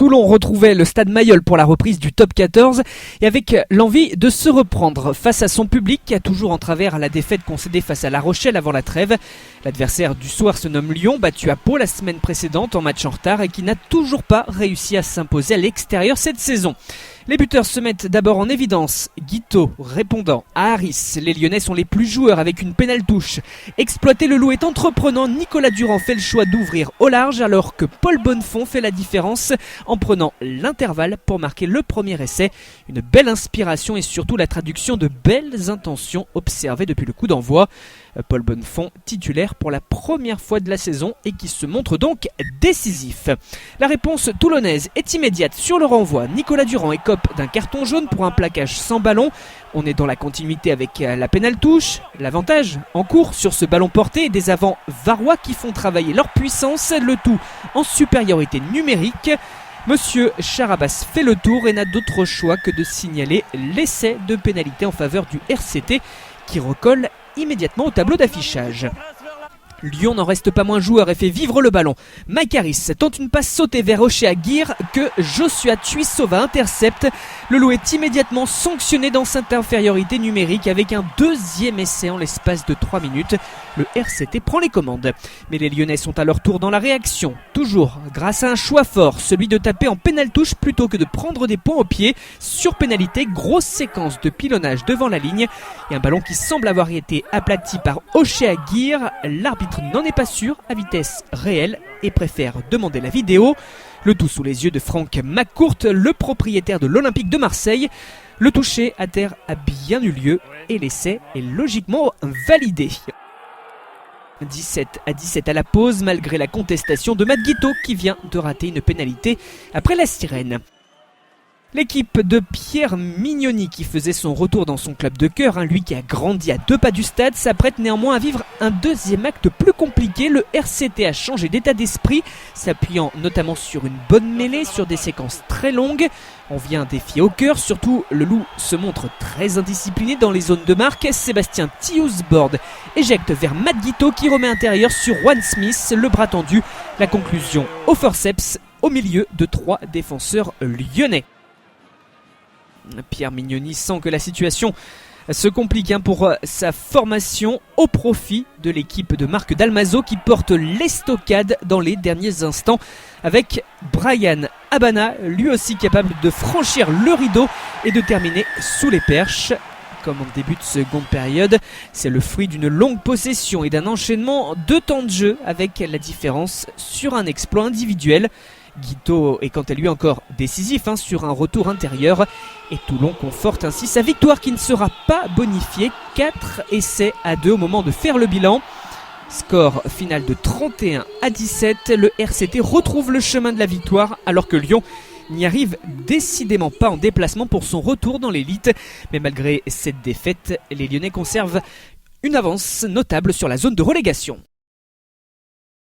Toulon retrouvait le stade Mayol pour la reprise du top 14 et avec l'envie de se reprendre face à son public qui a toujours en travers la défaite concédée face à La Rochelle avant la trêve. L'adversaire du soir se nomme Lyon, battu à Pau la semaine précédente en match en retard et qui n'a toujours pas réussi à s'imposer à l'extérieur cette saison. Les buteurs se mettent d'abord en évidence. Guiteau répondant à Harris. Les Lyonnais sont les plus joueurs avec une pénale touche. Exploiter le loup est entreprenant. Nicolas Durand fait le choix d'ouvrir au large alors que Paul Bonnefond fait la différence en prenant l'intervalle pour marquer le premier essai. Une belle inspiration et surtout la traduction de belles intentions observées depuis le coup d'envoi. Paul Bonnefond titulaire pour la première fois de la saison et qui se montre donc décisif. La réponse toulonnaise est immédiate sur le renvoi. Nicolas Durand écope d'un carton jaune pour un plaquage sans ballon. On est dans la continuité avec la pénale touche. L'avantage en cours sur ce ballon porté des avants varois qui font travailler leur puissance, le tout en supériorité numérique. Monsieur Charabas fait le tour et n'a d'autre choix que de signaler l'essai de pénalité en faveur du RCT qui recolle immédiatement au tableau d'affichage. Lyon n'en reste pas moins joueur et fait vivre le ballon. Mike Harris tente une passe sautée vers Ochea Aguirre que Joshua Tuisova intercepte. Le loup est immédiatement sanctionné dans cette infériorité numérique avec un deuxième essai en l'espace de 3 minutes. Le RCT prend les commandes. Mais les Lyonnais sont à leur tour dans la réaction. Toujours grâce à un choix fort, celui de taper en pénale touche plutôt que de prendre des points au pied. Sur pénalité, grosse séquence de pilonnage devant la ligne. Et un ballon qui semble avoir été aplati par Ochea Aguirre. L'arbitre n'en est pas sûr à vitesse réelle et préfère demander la vidéo. Le tout sous les yeux de Franck McCourt, le propriétaire de l'Olympique de Marseille. Le toucher à terre a bien eu lieu et l'essai est logiquement validé. 17-17 à la pause malgré la contestation de Matt Guiteau qui vient de rater une pénalité après la sirène. L'équipe de Pierre Mignoni qui faisait son retour dans son club de cœur, lui qui a grandi à 2 pas du stade, s'apprête néanmoins à vivre un deuxième acte plus compliqué. Le RCT a changé d'état d'esprit, s'appuyant notamment sur une bonne mêlée, sur des séquences très longues. On vient défier au cœur, surtout le loup se montre très indiscipliné dans les zones de marque. Sébastien Tiousbord éjecte vers Matt Guiteau qui remet intérieur sur Juan Smith, le bras tendu. La conclusion au forceps au milieu de 3 défenseurs lyonnais. Pierre Mignoni sent que la situation se complique pour sa formation au profit de l'équipe de Marc Dalmaso qui porte l'estocade dans les derniers instants avec Brian Abana, lui aussi capable de franchir le rideau et de terminer sous les perches. Comme en début de seconde période, c'est le fruit d'une longue possession et d'un enchaînement de temps de jeu avec la différence sur un exploit individuel. Guiteau est quant à lui encore décisif sur un retour intérieur et Toulon conforte ainsi sa victoire qui ne sera pas bonifiée. 4 essais à 2 au moment de faire le bilan. Score final de 31-17, le RCT retrouve le chemin de la victoire alors que Lyon n'y arrive décidément pas en déplacement pour son retour dans l'élite. Mais malgré cette défaite, les Lyonnais conservent une avance notable sur la zone de relégation.